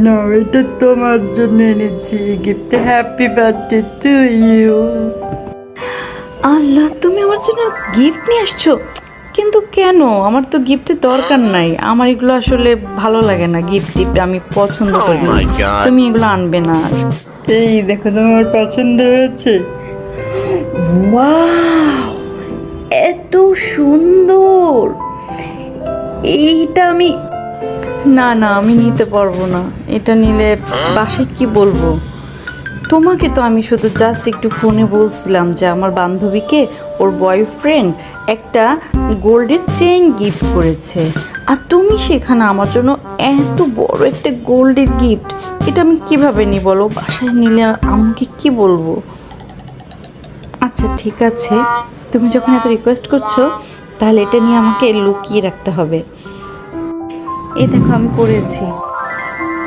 নাও, এটা তোমার জন্য এনেছি gift. Happy birthday to you. Allah, তুমি আমার জন্য গিফট নিয়ে আসছো? কিন্তু কেন? আমার তো গিফটের দরকার নাই। আমার এগুলো আসলে ভালো লাগে না, গিফট টিফট আমি পছন্দ করি না। তুমি এগুলো আনবে না আর। এই দেখো, তোমার পছন্দ হয়েছে? ওয়াও, এত সুন্দর! এইটা আমি না না, আমি নিতে পারবো না। এটা নিলে বাসায় কি বলবো? তোমাকে তো আমি শুধু জাস্ট একটু ফোনে বলছিলাম যে আমার বান্ধবীকে ওর বয়ফ্রেন্ড একটা গোল্ডের চেইন গিফট করেছে, আর তুমি সেখানে আমার জন্য এত বড় একটা গোল্ডের গিফট। এটা আমি কিভাবে নিই বলো? বাসায় নিলে আমাকে কি বলবো? আচ্ছা ঠিক আছে, তুমি যখন এত রিকোয়েস্ট করছো তাহলে এটা নিয়ে আমাকে লুকিয়ে রাখতে হবে। এই দেখো আমি পড়েছি।